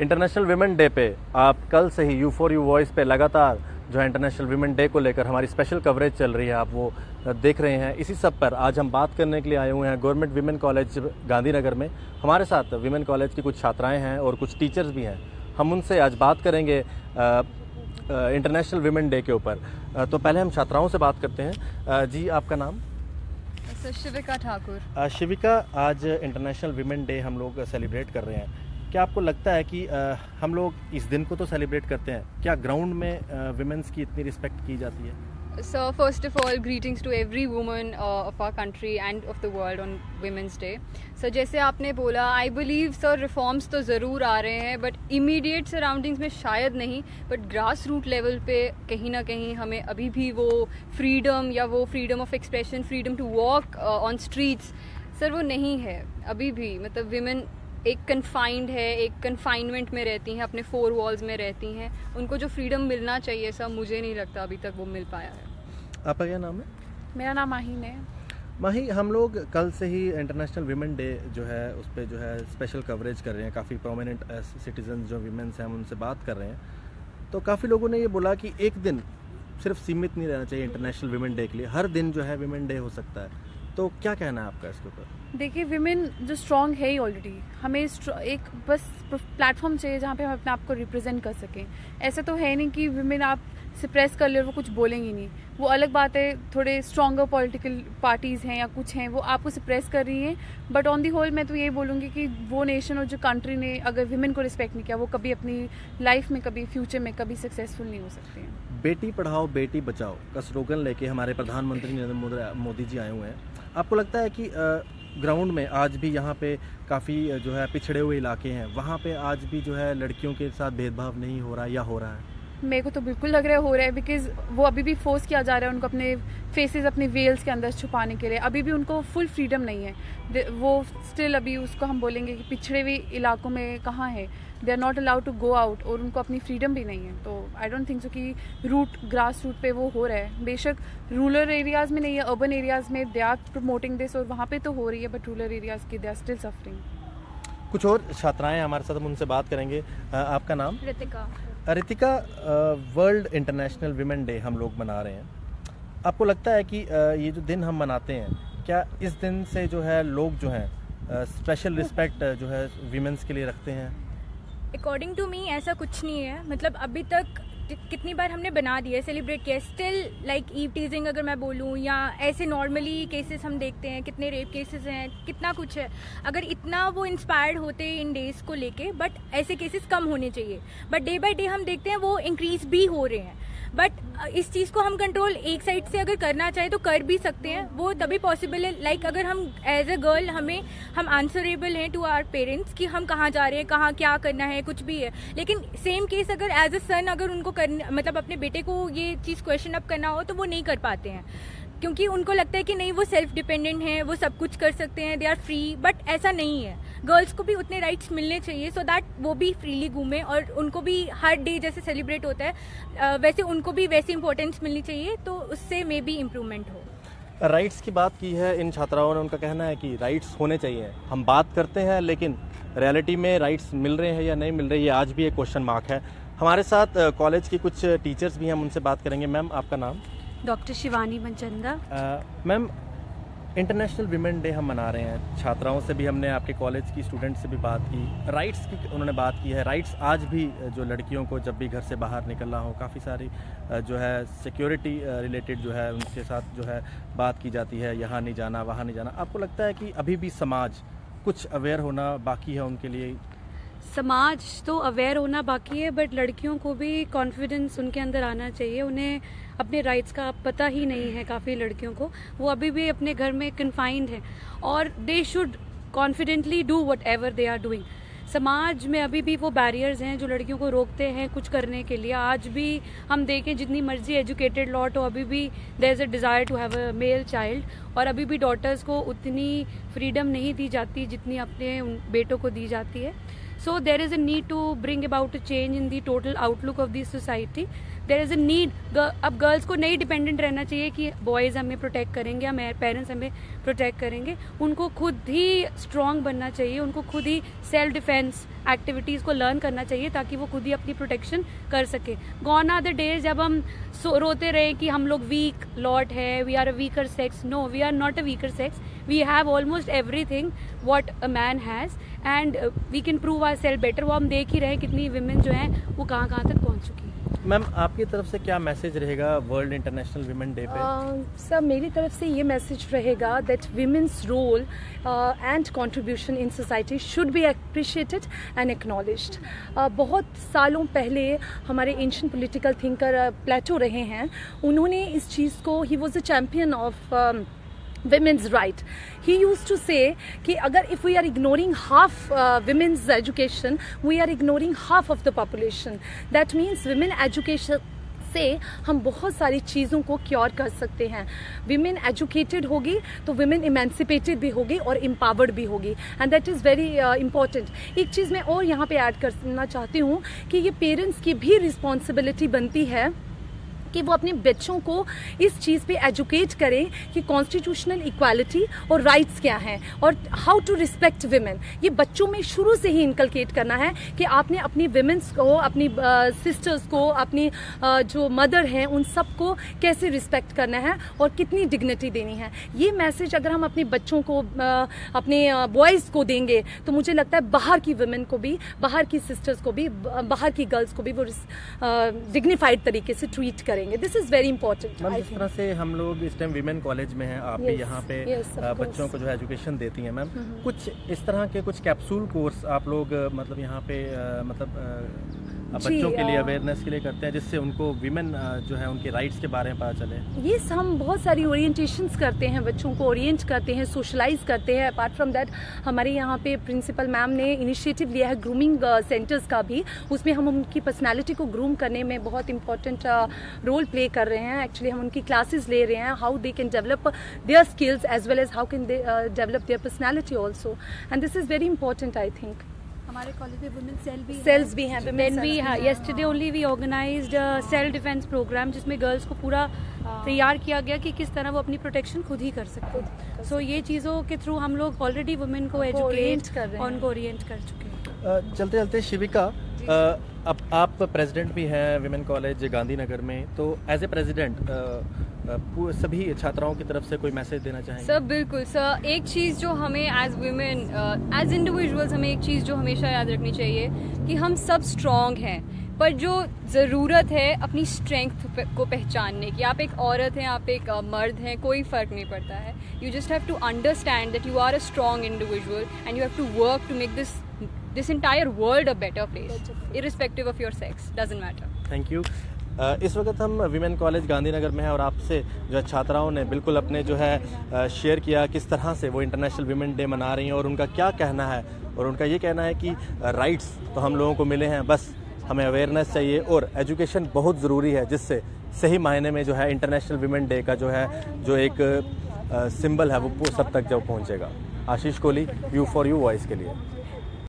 International women day पे आप कल से ही U4U वॉइस पे लगातार जो है इंटरनेशनल विमेन डे को लेकर हमारी स्पेशल कवरेज चल रही है, आप वो देख रहे हैं। इसी सब पर आज हम बात करने के लिए आए हुए हैं गवर्नमेंट विमेन कॉलेज गांधीनगर में। हमारे साथ विमेन कॉलेज की कुछ छात्राएं हैं और कुछ टीचर्स भी हैं। हम उनसे आज बात करेंगे इंटरनेशनल विमेन डे के ऊपर। तो पहले हम छात्राओं से बात करते हैं। जी, आपका नाम? शिविका ठाकुर। शिविका, आज इंटरनेशनल विमेन डे हम लोग सेलिब्रेट कर रहे हैं। क्या आपको लगता है कि हम लोग इस दिन को तो सेलिब्रेट करते हैं, क्या ग्राउंड में विमेंस की इतनी रिस्पेक्ट की जाती है? So first of all, greetings to every woman of our country and of the world on Women's Day. So जैसे आपने बोला, I believe sir reforms तो ज़रूर आ रहे हैं, but immediate surroundings में शायद नहीं, but grass root level पे कहीं ना कहीं हमें अभी भी वो freedom या वो freedom of expression, freedom to walk on streets, sir वो नहीं है अभी भी। मतलब women एक कन्फाइंड है, एक कन्फाइनमेंट में रहती हैं, अपने 4 वॉल्स में रहती हैं। उनको जो फ्रीडम मिलना चाहिए सब, मुझे नहीं लगता अभी तक वो मिल पाया है। आपका क्या नाम है? मेरा नाम माहीन है। माही, हम लोग कल से ही इंटरनेशनल विमेन डे जो है उस पर जो है स्पेशल कवरेज कर रहे हैं। काफ़ी प्रोमिनेंट सिटीजन जो विमेंस हैं हम उनसे बात कर रहे हैं। तो काफ़ी लोगों ने ये बोला कि एक दिन सिर्फ सीमित नहीं रहना चाहिए इंटरनेशनल विमेन डे के लिए, हर दिन जो है विमेन डे हो सकता है। तो क्या कहना है आपका इसके ऊपर? देखिए, विमेन जो स्ट्रॉन्ग है ही ऑलरेडी, हमें एक बस प्लेटफॉर्म चाहिए जहाँ पे हम अपने आप को रिप्रेजेंट कर सकें। ऐसा तो है नहीं कि विमेन आप सप्रेस कर ले और वो कुछ बोलेंगी नहीं। वो अलग बात है, थोड़े स्ट्रॉन्गर पॉलिटिकल पार्टीज़ हैं या कुछ हैं वो आपको सप्रेस कर रही हैं, बट ऑन दी होल मैं तो ये बोलूँगी कि वो नेशन और जो कंट्री ने अगर विमेन को रिस्पेक्ट नहीं किया, वो कभी अपनी लाइफ में, कभी फ्यूचर में कभी सक्सेसफुल नहीं हो सकते हैं। बेटी पढ़ाओ बेटी बचाओ का स्लोगन लेके हमारे प्रधानमंत्री नरेंद्र मोदी जी आए हुए हैं। आपको लगता है कि ग्राउंड में आज भी यहाँ पे काफ़ी जो है पिछड़े हुए इलाके हैं, वहाँ पे आज भी जो है लड़कियों के साथ भेदभाव नहीं हो रहा या हो रहा है? मेरे को तो बिल्कुल लग रहा है हो रहा है, बिकॉज वो अभी भी फोर्स किया जा रहा है उनको अपने फेसेस अपने वेल्स के अंदर छुपाने के लिए। अभी भी उनको फुल फ्रीडम नहीं है। वो स्टिल अभी उसको हम बोलेंगे कि पिछड़े हुए इलाकों में कहाँ है, they are not allowed to go out, और उनको अपनी फ्रीडम भी नहीं है। तो आई डोंट थिंक सो कि ग्रास रूट पे वो हो रहा है। बेशक रूरल एरियाज़ में नहीं है, अर्बन एरियाज़ में दे आर प्रमोटिंग दिस और वहाँ पे तो हो रही है, बट रूरल एरियाज़ की दे आर स्टिल सफरिंग। कुछ और छात्राएं हमारे साथ, हम उनसे बात करेंगे। आपका नाम? Ritika. Ritika, world international women day हम लोग मना रहे हैं। आपको लगता है कि ये जो दिन हम मनाते हैं, क्या इस दिन से जो है लोग जो हैं स्पेशल रिस्पेक्ट जो है विमेंस के लिए रखते हैं? अकॉर्डिंग टू मी ऐसा कुछ नहीं है। मतलब अभी तक कितनी बार हमने बना दिया, सेलिब्रेट किया, स्टिल लाइक ईव टीजिंग अगर मैं बोलूँ, या ऐसे नॉर्मली केसेस हम देखते हैं, कितने रेप केसेस हैं, कितना कुछ है। अगर इतना वो इंस्पायर्ड होते इन डेज को लेके, बट ऐसे केसेस कम होने चाहिए। बट डे बाय डे हम देखते हैं वो इंक्रीज भी हो रहे हैं। बट इस चीज़ को हम कंट्रोल एक साइड से अगर करना चाहे तो कर भी सकते हैं, वो तभी पॉसिबल है। लाइक अगर हम एज अ गर्ल हम आंसरेबल हैं टू आवर पेरेंट्स कि हम कहाँ जा रहे हैं, कहाँ क्या करना है, कुछ भी है। लेकिन सेम केस अगर एज अ सन अगर उनको मतलब अपने बेटे को ये चीज़ क्वेश्चन अप करना हो तो वो नहीं कर पाते हैं, क्योंकि उनको लगता है कि नहीं वो सेल्फ डिपेंडेंट है, वो सब कुछ कर सकते हैं, दे आर फ्री। बट ऐसा नहीं है। गर्ल्स को भी उतने राइट्स मिलने चाहिए सो दैट वो भी फ्रीली घूमें, और उनको भी हर डे जैसे सेलिब्रेट होता है वैसे उनको भी वैसी इंपॉर्टेंस मिलनी चाहिए, तो उससे मे बी इम्प्रूवमेंट हो। राइट्स की बात की है इन छात्राओं ने, उनका कहना है कि राइट्स होने चाहिए। हम बात करते हैं लेकिन रियलिटी में राइट्स मिल रहे हैं या नहीं मिल रहे, ये आज भी एक क्वेश्चन मार्क है। हमारे साथ कॉलेज की कुछ टीचर्स भी हैं, हम उनसे बात करेंगे। मैम, आपका नाम? Doctor Shivani Manchanda. Ma'am, international women day हम मना रहे हैं। छात्राओं से भी हमने, आपके कॉलेज की स्टूडेंट से भी बात की, राइट्स की उन्होंने बात की है। राइट्स आज भी जो लड़कियों को जब भी घर से बाहर निकलना हो, काफ़ी सारी जो है सिक्योरिटी रिलेटेड जो है उनके साथ जो है बात की जाती है, यहाँ नहीं जाना, वहाँ नहीं जाना। आपको लगता है कि अभी भी समाज कुछ अवेयर होना बाकी है उनके लिए? समाज तो अवेयर होना बाकी है, बट लड़कियों को भी कॉन्फिडेंस उनके अंदर आना चाहिए। उन्हें अपने राइट्स का पता ही नहीं है काफ़ी लड़कियों को। वो अभी भी अपने घर में कन्फाइंड है और they should confidently do whatever they are doing. समाज में अभी भी वो बैरियर्स हैं जो लड़कियों को रोकते हैं कुछ करने के लिए। आज भी हम देखें, जितनी मर्जी एजुकेटेड लॉट हो, अभी भी there is a desire to have a male child, और अभी भी डॉटर्स को उतनी फ्रीडम नहीं दी जाती जितनी अपने बेटों को दी जाती है। So there is a need to bring about a change in the total outlook of the society. There is a need, अब गर्ल्स को नहीं डिपेंडेंट रहना चाहिए कि बॉयज़ हमें प्रोटेक्ट करेंगे या पेरेंट्स हमें प्रोटेक्ट करेंगे। उनको खुद ही स्ट्रॉन्ग बनना चाहिए, उनको खुद ही सेल्फ डिफेंस एक्टिविटीज़ को लर्न करना चाहिए ताकि वो खुद ही अपनी प्रोटेक्शन कर सके। गॉन आर द डेज जब हम रोते रहे कि हम लोग वीक लॉट है, we are a weaker sex. No, we are not a weaker sex, we have almost everything what a man has and we can prove our self better. वो हम देख ही रहे हैं कितनी विमेन जो हैं वो कहाँ कहाँ तक पहुँच चुकी हैं। मैम, आपकी तरफ से क्या मैसेज रहेगा वर्ल्ड इंटरनेशनल विमेन डे पे? सर, मेरी तरफ से ये मैसेज रहेगा that women's role and contribution in society should be appreciated and acknowledged. बहुत सालों पहले हमारे एंशिएंट पॉलिटिकल थिंकर प्लेटो रहे हैं, उन्होंने इस चीज़ को, he was a champion of women's right. He used to say कि अगर if we are ignoring half women's education, we are ignoring half of the population. That means women education से हम बहुत सारी चीज़ों को क्योर कर सकते हैं। विमेन एजुकेटेड होगी तो विमेन इमेंसिपेटेड भी होगी और एम्पावर्ड भी होगी, and that is very important. एक चीज़ मैं और यहाँ पे ऐड करना चाहती हूँ कि ये पेरेंट्स की भी रिस्पॉन्सिबिलिटी बनती है कि वो अपने बच्चों को इस चीज़ पे एजुकेट करें कि कॉन्स्टिट्यूशनल इक्वालिटी और राइट्स क्या हैं और हाउ टू रिस्पेक्ट विमेन। ये बच्चों में शुरू से ही इनकलकेट करना है कि आपने अपनी विमेंस को, अपनी सिस्टर्स को, अपनी जो मदर हैं उन सबको कैसे रिस्पेक्ट करना है और कितनी डिग्निटी देनी है। ये मैसेज अगर हम अपने बच्चों को, अपने बॉयज़ को देंगे तो मुझे लगता है बाहर की विमेन को भी, बाहर की सिस्टर्स को भी, बाहर की गर्ल्स को भी वो डिग्निफाइड तरीके से ट्रीट करें। This is very important. Ma'am, जिस तरह से हम लोग इस टाइम विमेन कॉलेज में हैं, आप भी यहाँ पे बच्चों को जो है एजुकेशन देती हैं मैम, कुछ इस तरह के कुछ कैप्सूल कोर्स आप लोग मतलब यहाँ पे बच्चों के लिए अवेयरनेस के लिए करते हैं जिससे उनको विमेन जो है उनके राइट्स के बारे में पता चले? यस, हम बहुत सारी ओरिएंटेशंस करते हैं, बच्चों को ओरिएंट करते हैं, सोशलाइज करते हैं। अपार्ट फ्रॉम दैट हमारे यहाँ पे प्रिंसिपल मैम ने इनिशिएटिव लिया है ग्रूमिंग सेंटर्स का भी, उसमें हम उनकी पर्सनालिटी को ग्रूम करने में बहुत इंपॉर्टेंट रोल प्ले कर रहे हैं। एक्चुअली हम उनकी क्लासेस ले रहे हैं, how they can develop their skills as well as how can they develop their personality also, and this is very important I think. हमारे कॉलेज में वुमेन सेल्स भी हैं। Then we yesterday only we organized a self defense program जिसमें girls को पूरा तैयार किया गया कि किस तरह वो अपनी प्रोटेक्शन खुद ही कर सकते हैं। सो ये चीज़ों के थ्रू हम लोग ऑलरेडी वुमेन को एजुकेट कर रहे हैं, उनको ओरिएंट कर चुके हैं। चलते चलते शिविका, अब आप प्रेसिडेंट भी हैं विमेन कॉलेज गांधीनगर में, तो एज ए प्रेसिडेंट सभी छात्राओं की तरफ से कोई मैसेज देना चाहेंगे? सर बिल्कुल सर, एक चीज़ जो हमें एज वुमेन, एज इंडिविजुअल्स, हमें एक चीज़ जो हमेशा याद रखनी चाहिए कि हम सब स्ट्रॉन्ग हैं, पर जो ज़रूरत है अपनी स्ट्रेंथ को पहचानने की। आप एक औरत हैं, आप एक मर्द हैं, कोई फ़र्क नहीं पड़ता है। You just have to understand that you are a strong individual and you have to work to make this entire world a better place, irrespective of your sex, doesn't matter. Thank you. इस वक्त हम women college Gandhinagar में हैं और आपसे जो है छात्राओं ने बिल्कुल अपने जो है शेयर किया किस तरह से वो इंटरनेशनल विमेन डे मना रही हैं और उनका क्या कहना है। और उनका ये कहना है कि राइट्स तो हम लोगों को मिले हैं, बस हमें अवेयरनेस चाहिए और एजुकेशन बहुत ज़रूरी है, जिससे सही मायने में जो है इंटरनेशनल विमेन डे का जो है जो एक सिंबल है वो सब तक जब पहुँचेगा। आशीष कोहली, U4U वॉइस के लिए।